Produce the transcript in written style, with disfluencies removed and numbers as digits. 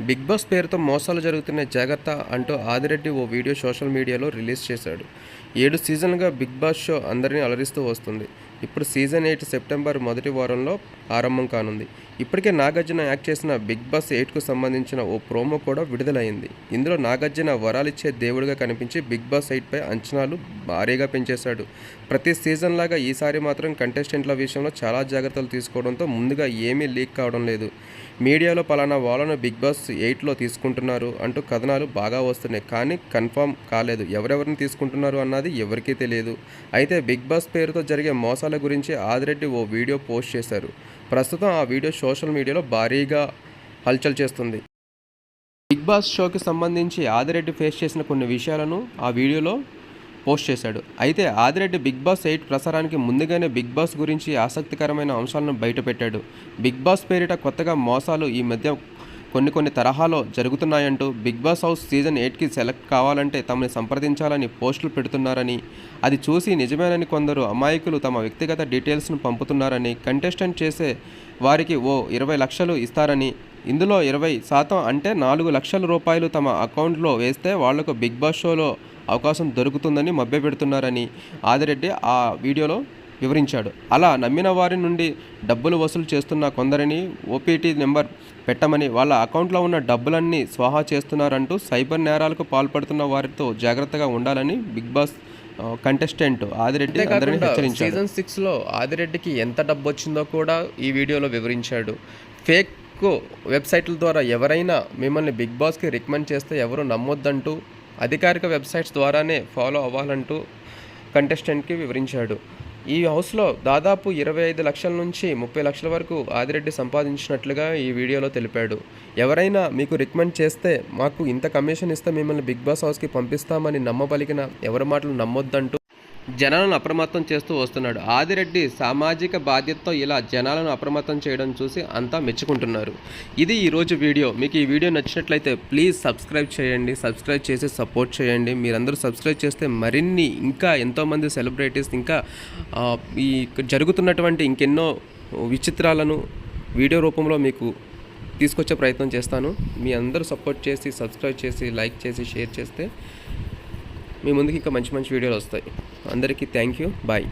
Big boss పేరుతో మోసాలు జరుగుతున్నాయి జాగ్రత్త అంటూ ఆదిరెడ్డి ఓ వీడియో సోషల్ మీడియాలో రిలీజ్ చేశాడు. 7 సీజన్లుగా బిగ్ బాస్ షో అందరినీ అలరిస్తూ వస్తుంది. ఇప్పుడు సీజన్ 8 సెప్టెంబర్ మొదటి వారంలో ఆరంభం కానుంది. ఇప్పటికే నాగార్జున యాక్ట్ చేసిన బిగ్ బాస్ 8కు సంబంధించిన ఓ ప్రోమో కూడా విడుదలైంది. ఇందులో నాగార్జున వరాలిచ్చే దేవుడిగా కనిపించి బిగ్ బాస్ 8పై అంచనాలు భారీగా పెంచేశాడు. ప్రతి సీజన్ లాగా ఈసారి మాత్రం కంటెస్టెంట్ల విషయంలో చాలా జాగ్రత్తలు తీసుకోవడంతో ముందుగా ఏమీ లీక్ కావడం లేదు. మీడియాలో పలానా వాళ్ళను బిగ్ బాస్ 8లో తీసుకుంటున్నారు అంటూ కథనాలు బాగా వస్తున్నాయి. కానీ కన్ఫర్మ్ కాలేదు. ఎవరెవరిని తీసుకుంటున్నారు అన్నది ఎవరికీ తెలియదు. అయితే బిగ్ బాస్ పేరుతో జరిగే మోసాల గురించి ఆదిరెడ్డి ఓ వీడియో పోస్ట్ చేశారు. ప్రస్తుతం ఆ వీడియో సోషల్ మీడియాలో భారీగా హల్చల్ చేస్తుంది. బిగ్ బాస్ షోకి సంబంధించి ఆదిరెడ్డి ఫేస్ చేసిన కొన్ని విషయాలను ఆ వీడియోలో పోస్ట్ చేశాడు. అయితే ఆదిరెడ్డి బిగ్ బాస్ 8 ప్రసారానికి ముందుగానే బిగ్ బాస్ గురించి ఆసక్తికరమైన అంశాలను బయటపెట్టాడు. బిగ్ బాస్ పేరిట కొత్తగా మోసాలు ఈ మధ్య కొన్ని తరహాలో జరుగుతున్నాయంటూ బిగ్ బాస్ హౌస్ సీజన్ 8కి సెలెక్ట్ కావాలంటే తమని సంప్రదించాలని పోస్టులు పెడుతున్నారని, అది చూసి నిజమేనని కొందరు అమాయకులు తమ వ్యక్తిగత డీటెయిల్స్ను పంపుతున్నారని, కంటెస్టెంట్ చేసే వారికి ఓ 20 లక్షలు ఇస్తారని, ఇందులో 20% అంటే 4 లక్షల రూపాయలు తమ అకౌంట్లో వేస్తే వాళ్లకు బిగ్ బాస్ షోలో అవకాశం దొరుకుతుందని మభ్యపెడుతున్నారని ఆదిరెడ్డి ఆ వీడియోలో వివరించాడు. అలా నమ్మిన వారి నుండి డబ్బులు వసూలు చేస్తున్న కొందరిని ఓపీటీ నెంబర్ పెట్టమని, వాళ్ళ అకౌంట్లో ఉన్న డబ్బులన్నీ స్వాహా చేస్తున్నారంటూ సైబర్ నేరాలకు పాల్పడుతున్న వారితో జాగ్రత్తగా ఉండాలని బిగ్ బాస్ కంటెస్టెంట్ ఆదిరెడ్డి అందరినీ హెచ్చరించాడు. సీజన్ 6లో ఆదిరెడ్డికి ఎంత డబ్బు వచ్చిందో కూడా ఈ వీడియోలో వివరించాడు. ఫేక్ వెబ్సైట్ల ద్వారా ఎవరైనా మిమ్మల్ని బిగ్ బాస్కి రికమెండ్ చేస్తే ఎవరు నమ్మొద్దంటూ, అధికారిక వెబ్సైట్స్ ద్వారానే ఫాలో అవ్వాలంటూ కంటెస్టెంట్కి వివరించాడు. ఈ హౌస్లో దాదాపు 25 లక్షల నుంచి 30 లక్షల వరకు ఆదిరెడ్డి సంపాదించినట్లుగా ఈ వీడియోలో తెలిపాడు. ఎవరైనా మీకు రికమెండ్ చేస్తే మాకు ఇంత కమిషన్ ఇస్తే మిమ్మల్ని బిగ్ బాస్ హౌస్కి పంపిస్తామని నమ్మబలికిన ఎవరి మాటలు నమ్మొద్దంటూ జనాలను అప్రమత్తం చేస్తూ వస్తున్నాడు. ఆదిరెడ్డి సామాజిక బాధ్యతతో ఇలా జనాలను అప్రమత్తం చేయడం చూసి అంతా మెచ్చుకుంటున్నారు. ఇది ఈరోజు వీడియో. మీకు ఈ వీడియో నచ్చినట్లయితే ప్లీజ్ సబ్స్క్రైబ్ చేయండి. సబ్స్క్రైబ్ చేసి సపోర్ట్ చేయండి. మీరందరూ సబ్స్క్రైబ్ చేస్తే మరిన్ని ఇంకా ఎంతోమంది సెలబ్రిటీస్ ఇంకా ఈ జరుగుతున్నటువంటి ఇంకెన్నో విచిత్రాలను వీడియో రూపంలో మీకు తీసుకొచ్చే ప్రయత్నం చేస్తాను. మీ అందరూ సపోర్ట్ చేసి సబ్స్క్రైబ్ చేసి లైక్ చేసి షేర్ చేస్తే మీ ముందుకి ఇంకా మంచి వీడియోలు వస్తాయి. అందరికీ థ్యాంక్ యూ. బాయ్.